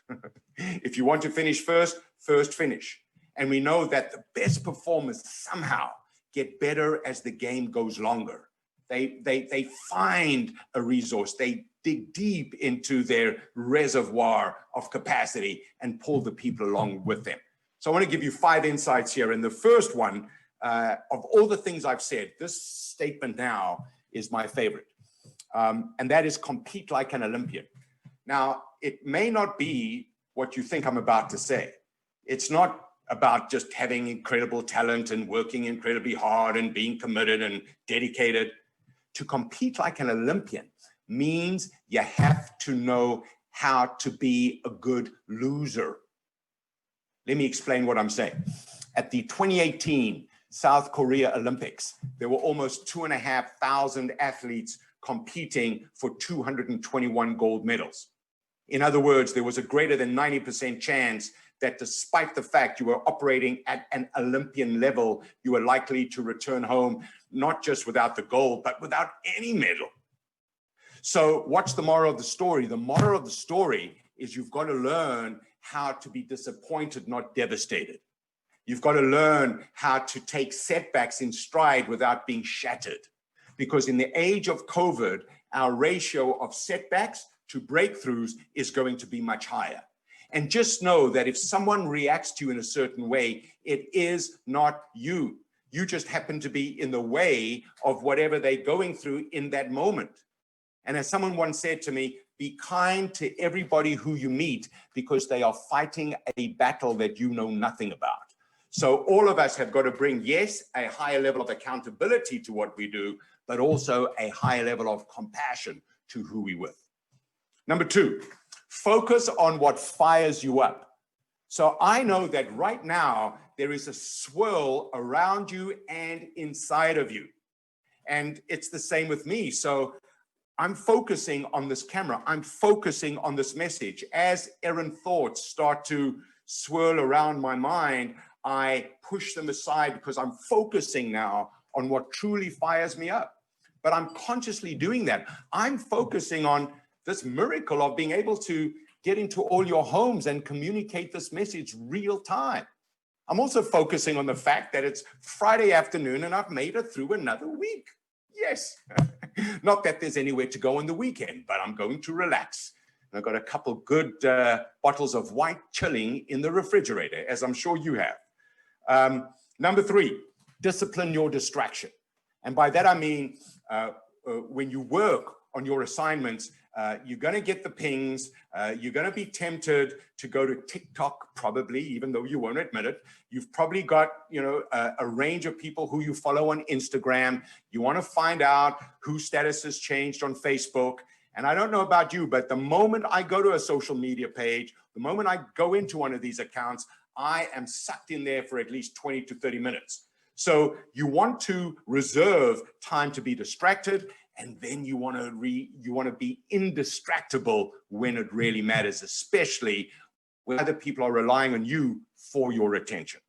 If you want to finish first, first finish. And we know that the best performers somehow get better as the game goes longer. They find a resource, they dig deep into their reservoir of capacity and pull the people along with them. So I want to give you 5 insights here. And the first one, of all the things I've said, this statement now is my favorite. And that is compete like an Olympian. Now, it may not be what you think I'm about to say. It's not about just having incredible talent and working incredibly hard and being committed and dedicated. To compete like an Olympian means you have to know how to be a good loser. Let me explain what I'm saying. At the 2018 South Korea Olympics, there were almost 2,500 athletes competing for 221 gold medals. In other words, there was a greater than 90% chance that despite the fact you were operating at an Olympian level, you were likely to return home, not just without the gold, but without any medal. So what's the moral of the story? The moral of the story is you've got to learn how to be disappointed, not devastated. You've got to learn how to take setbacks in stride without being shattered. Because in the age of COVID, our ratio of setbacks to breakthroughs is going to be much higher. And just know that if someone reacts to you in a certain way, it is not you. You just happen to be in the way of whatever they're going through in that moment. And as someone once said to me, be kind to everybody who you meet because they are fighting a battle that you know nothing about. So all of us have got to bring, yes, a higher level of accountability to what we do, but also a higher level of compassion to who we're with. Number two, focus on what fires you up. So I know that right now there is a swirl around you and inside of you. And it's the same with me. So I'm focusing on this camera. I'm focusing on this message. As errant thoughts start to swirl around my mind, I push them aside because I'm focusing now on what truly fires me up. But I'm consciously doing that. I'm focusing on this miracle of being able to get into all your homes and communicate this message real time. I'm also focusing on the fact that it's Friday afternoon and I've made it through another week. Yes, not that there's anywhere to go on the weekend, but I'm going to relax. And I've got a couple good bottles of white chilling in the refrigerator, as I'm sure you have. Number three, discipline your distraction. And by that, I mean, when you work on your assignments, you're going to get the pings. You're going to be tempted to go to TikTok, probably, even though you won't admit it. You've probably got, a range of people who you follow on Instagram. You want to find out whose status has changed on Facebook. And I don't know about you, but the moment I go to a social media page, the moment I go into one of these accounts, I am sucked in there for at least 20 to 30 minutes. So you want to reserve time to be distracted, and then you want to be indistractable when it really matters, especially when other people are relying on you for your attention.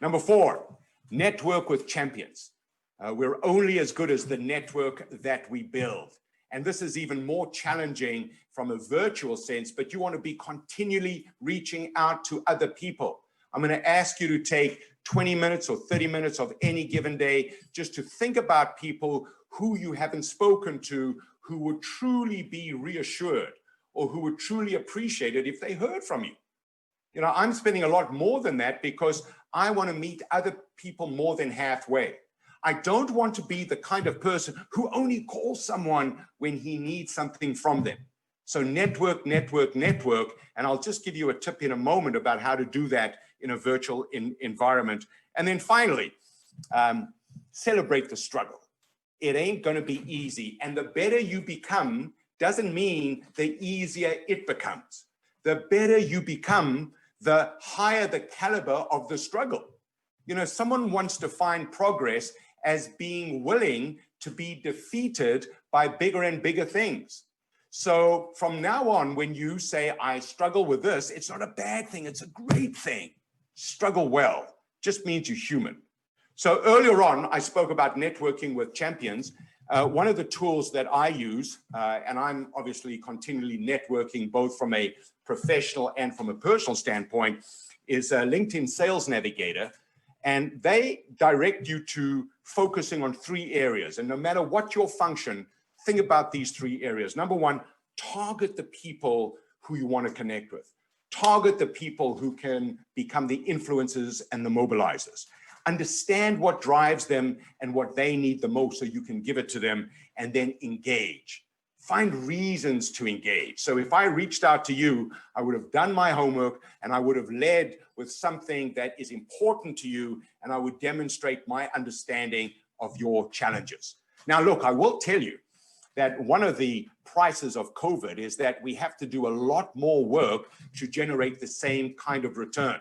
Number four, network with champions. We're only as good as the network that we build. And this is even more challenging from a virtual sense, but you want to be continually reaching out to other people. I'm going to ask you to take 20 minutes or 30 minutes of any given day just to think about people who you haven't spoken to, who would truly be reassured or who would truly appreciate it if they heard from you. I'm spending a lot more than that because I want to meet other people more than halfway. I don't want to be the kind of person who only calls someone when he needs something from them. So network, network, network. And I'll just give you a tip in a moment about how to do that in a virtual environment. And then finally, celebrate the struggle. It ain't going to be easy. And the better you become doesn't mean the easier it becomes. The better you become, the higher the caliber of the struggle. Someone wants to find progress as being willing to be defeated by bigger and bigger things. So from now on, when you say, I struggle with this, it's not a bad thing. It's a great thing. Struggle well just means you're human. So earlier on, I spoke about networking with champions. One of the tools that I use, and I'm obviously continually networking both from a professional and from a personal standpoint, is LinkedIn Sales Navigator. And they direct you to focusing on 3 areas. And no matter what your function, think about these 3 areas. Number one, target the people who you want to connect with. Target the people who can become the influencers and the mobilizers. Understand what drives them and what they need the most so you can give it to them, and then engage. Find reasons to engage. So if I reached out to you, I would have done my homework and I would have led with something that is important to you, and I would demonstrate my understanding of your challenges. Now, look, I will tell you that one of the prices of COVID is that we have to do a lot more work to generate the same kind of return.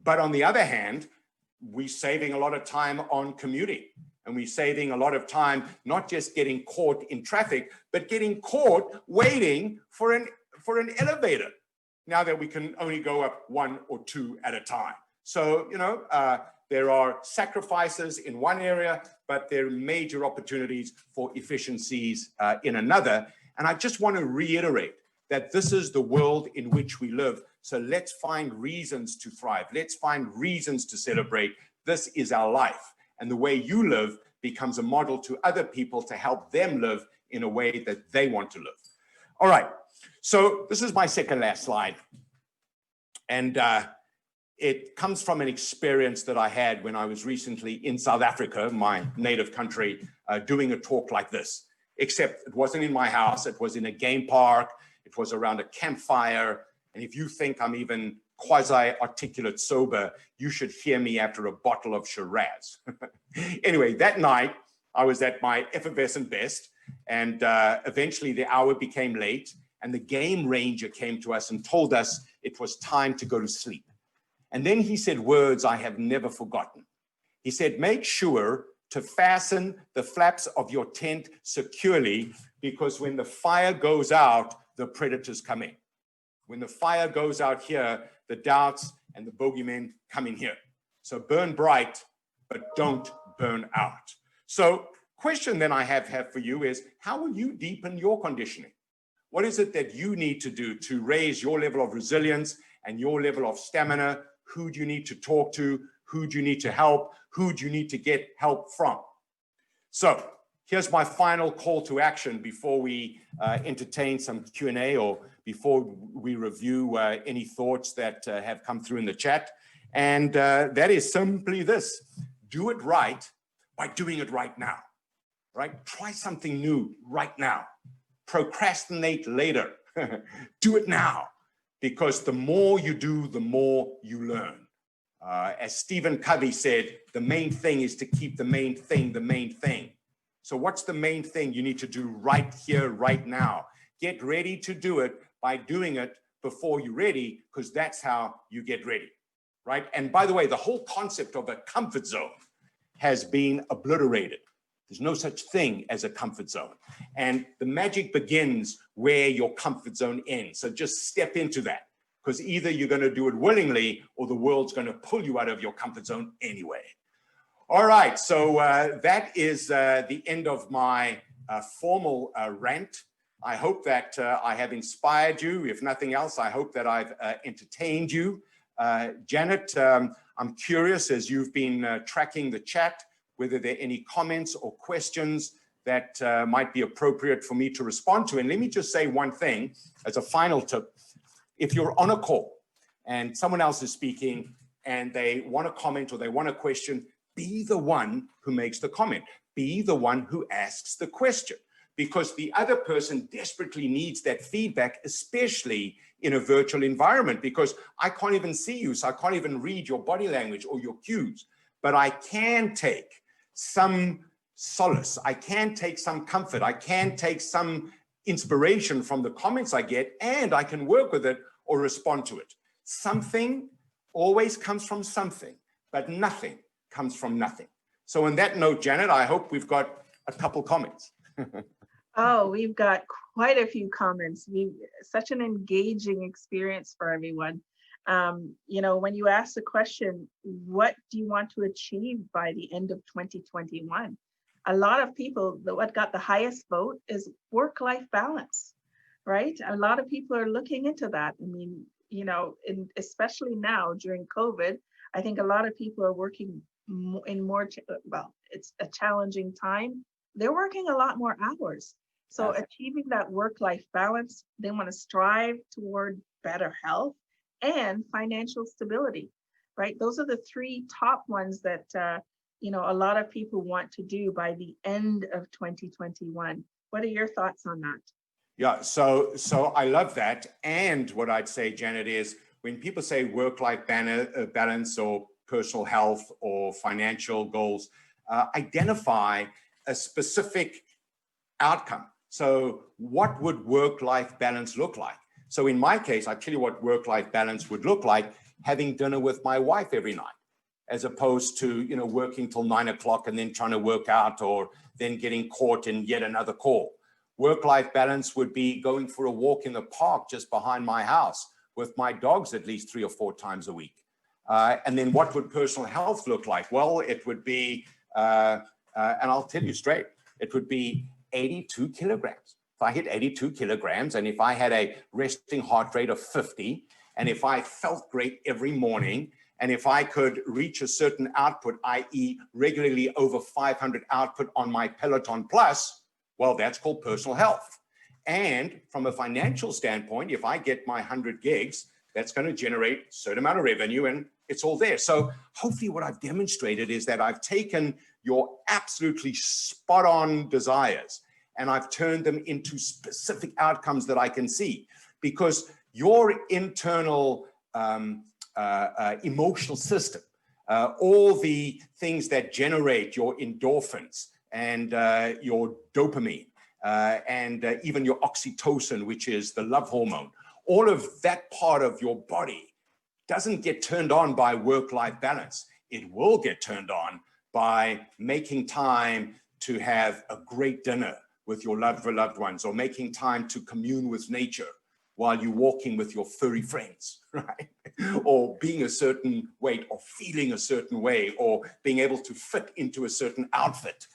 But on the other hand, we're saving a lot of time on commuting. And we're saving a lot of time, not just getting caught in traffic, but getting caught waiting for an elevator, now that we can only go up one or two at a time. So, there are sacrifices in one area, but there are major opportunities for efficiencies in another. And I just want to reiterate that this is the world in which we live. So let's find reasons to thrive. Let's find reasons to celebrate. This is our life. And the way you live becomes a model to other people to help them live in a way that they want to live. All right. So this is my second last slide. And it comes from an experience that I had when I was recently in South Africa, my native country, doing a talk like this. Except it wasn't in my house. It was in a game park. It was around a campfire. And if you think I'm even quasi-articulate sober, you should hear me after a bottle of Shiraz. Anyway, that night, I was at my effervescent best, and eventually the hour became late, and the game ranger came to us and told us it was time to go to sleep. And then he said words I have never forgotten. He said, make sure to fasten the flaps of your tent securely, because when the fire goes out, the predators come in. When the fire goes out here, the doubts and the bogeymen come in here. So burn bright, but don't burn out. So question then I have for you is, how will you deepen your conditioning? What is it that you need to do to raise your level of resilience and your level of stamina? Who do you need to talk to? Who do you need to help? Who do you need to get help from? So here's my final call to action before we entertain some Q&A, or before we review any thoughts that have come through in the chat. And that is simply this: do it right by doing it right now, right? Try something new right now. Procrastinate later. Do it now, because the more you do, the more you learn. As Stephen Covey said, the main thing is to keep the main thing the main thing. So what's the main thing you need to do right here, right now? Get ready to do it by doing it before you're ready, because that's how you get ready, right? And by the way, the whole concept of a comfort zone has been obliterated. There's no such thing as a comfort zone. And the magic begins where your comfort zone ends. So just step into that, because either you're going to do it willingly or the world's going to pull you out of your comfort zone anyway. All right, so that is the end of my formal rant. I hope that I have inspired you. If nothing else, I hope that I've entertained you. Janet, I'm curious, as you've been tracking the chat, whether there are any comments or questions that might be appropriate for me to respond to. And let me just say one thing as a final tip. If you're on a call and someone else is speaking and they want to comment or they want a question, be the one who makes the comment. Be the one who asks the question, because the other person desperately needs that feedback, especially in a virtual environment, because I can't even see you, so I can't even read your body language or your cues, but I can take some solace. I can take some comfort. I can take some inspiration from the comments I get, and I can work with it or respond to it. Something always comes from something, but nothing comes from nothing. So on that note, Janet, I hope we've got a couple comments. Oh, we've got quite a few comments. Such an engaging experience for everyone. When you ask the question, what do you want to achieve by the end of 2021? A lot of people, what got the highest vote is work-life balance, right? A lot of people are looking into that. I mean, especially now during COVID, I think a lot of people are working in more, it's a challenging time. They're working a lot more hours. So achieving that work-life balance, they want to strive toward better health and financial stability, right? Those are the three top ones that, a lot of people want to do by the end of 2021. What are your thoughts on that? Yeah, so I love that. And what I'd say, Janet, is when people say work-life balance or personal health or financial goals, identify a specific outcome. So what would work-life balance look like? So in my case, I tell you what work-life balance would look like: having dinner with my wife every night, as opposed to, working till 9 o'clock and then trying to work out or then getting caught in yet another call. Work-life balance would be going for a walk in the park just behind my house with my dogs at least 3 or 4 times a week. And then what would personal health look like? Well, it would be, and I'll tell you straight, it would be 82 kilograms. If I hit 82 kilograms and if I had a resting heart rate of 50, and if I felt great every morning, and if I could reach a certain output, i.e. regularly over 500 output on my Peloton Plus, well, that's called personal health. And from a financial standpoint, if I get my 100 gigs, that's going to generate a certain amount of revenue and it's all there. So hopefully what I've demonstrated is that I've taken your absolutely spot on desires and I've turned them into specific outcomes that I can see, because your internal emotional system, all the things that generate your endorphins and your dopamine and even your oxytocin, which is the love hormone, all of that part of your body doesn't get turned on by work-life balance. It will get turned on by making time to have a great dinner with your loved ones, or making time to commune with nature while you're walking with your furry friends, right? Or being a certain weight, or feeling a certain way, or being able to fit into a certain outfit,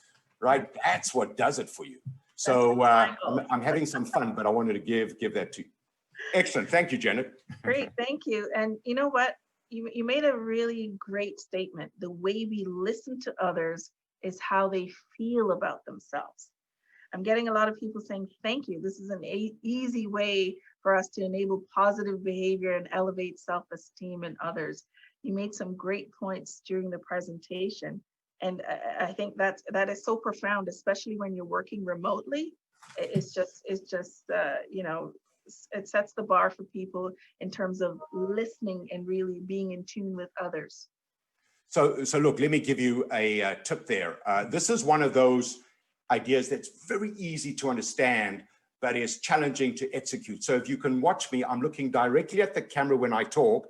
right? That's what does it for you. So I'm having some fun, but I wanted to give that to you. Excellent. Thank you, Janet. Great. Thank you. And you know what? You made a really great statement. The way we listen to others is how they feel about themselves. I'm getting a lot of people saying, thank you. This is an easy way for us to enable positive behavior and elevate self-esteem in others. You made some great points during the presentation. And I think that is so profound, especially when you're working remotely. It's just it sets the bar for people in terms of listening and really being in tune with others. So look, let me give you a tip there. This is one of those ideas that's very easy to understand, but is challenging to execute. So if you can watch me, I'm looking directly at the camera when I talk,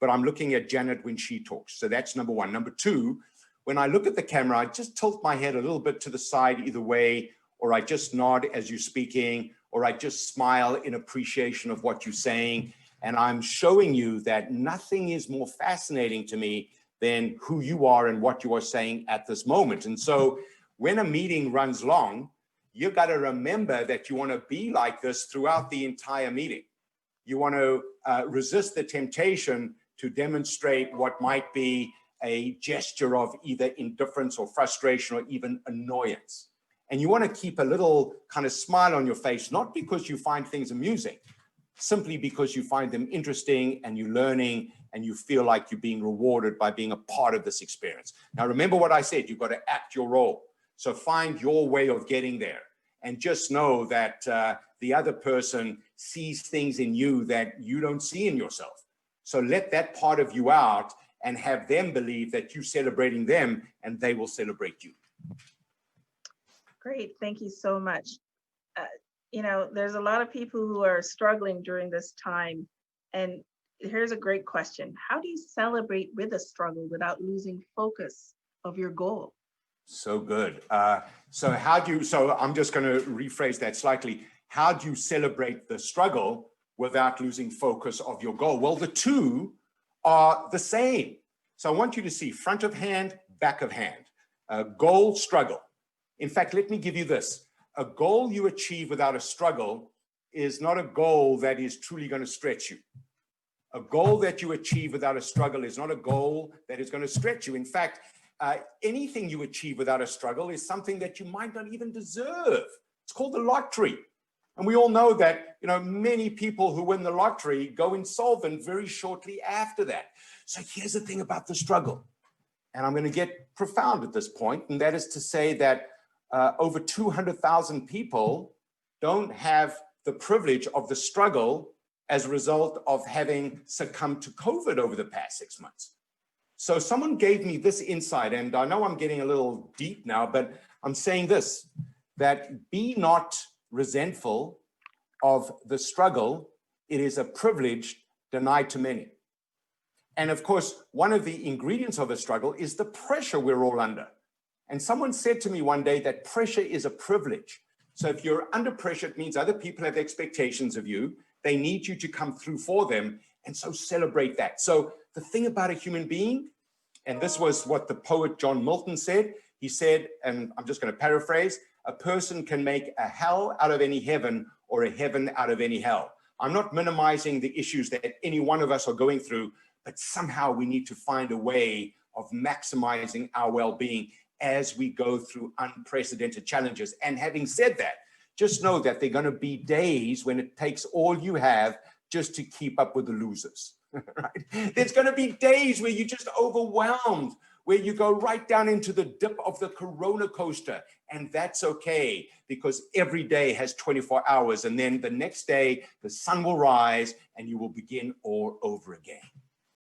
but I'm looking at Janet when she talks. So that's number one. Number two, when I look at the camera, I just tilt my head a little bit to the side either way, or I just nod as you're speaking, or I just smile in appreciation of what you're saying. And I'm showing you that nothing is more fascinating to me than who you are and what you are saying at this moment. And so when a meeting runs long, you've got to remember that you want to be like this throughout the entire meeting. You want to resist the temptation to demonstrate what might be a gesture of either indifference or frustration or even annoyance. And you want to keep a little kind of smile on your face, not because you find things amusing, simply because you find them interesting and you're learning and you feel like you're being rewarded by being a part of this experience. Now, remember what I said, you've got to act your role. So find your way of getting there, and just know that the other person sees things in you that you don't see in yourself. So let that part of you out and have them believe that you're celebrating them and they will celebrate you. Great, thank you so much. There's a lot of people who are struggling during this time. And here's a great question. How do you celebrate with a struggle without losing focus of your goal? So good. So I'm just going to rephrase that slightly. How do you celebrate the struggle without losing focus of your goal? Well, the two are the same. So I want you to see front of hand, back of hand, goal, struggle. In fact, let me give you this. A goal you achieve without a struggle is not a goal that is truly going to stretch you. A goal that you achieve without a struggle is not a goal that is going to stretch you. In fact, anything you achieve without a struggle is something that you might not even deserve. It's called the lottery. And we all know that, many people who win the lottery go insolvent very shortly after that. So here's the thing about the struggle. And I'm going to get profound at this point, and that is to say that over 200,000 people don't have the privilege of the struggle as a result of having succumbed to COVID over the past 6 months. So someone gave me this insight, and I know I'm getting a little deep now, but I'm saying this, that be not resentful of the struggle. It is a privilege denied to many. And of course, one of the ingredients of a struggle is the pressure we're all under. And someone said to me one day that pressure is a privilege. So if you're under pressure, it means other people have expectations of you. They need you to come through for them. And so celebrate that. So the thing about a human being, and this was what the poet John Milton said, he said, and I'm just going to paraphrase, a person can make a hell out of any heaven or a heaven out of any hell. I'm not minimizing the issues that any one of us are going through, but somehow we need to find a way of maximizing our well-being as we go through unprecedented challenges. And having said that, just know that there are going to be days when it takes all you have just to keep up with the losers, right? There's going to be days where you're just overwhelmed, where you go right down into the dip of the roller coaster. And that's okay, because every day has 24 hours. And then the next day, the sun will rise and you will begin all over again.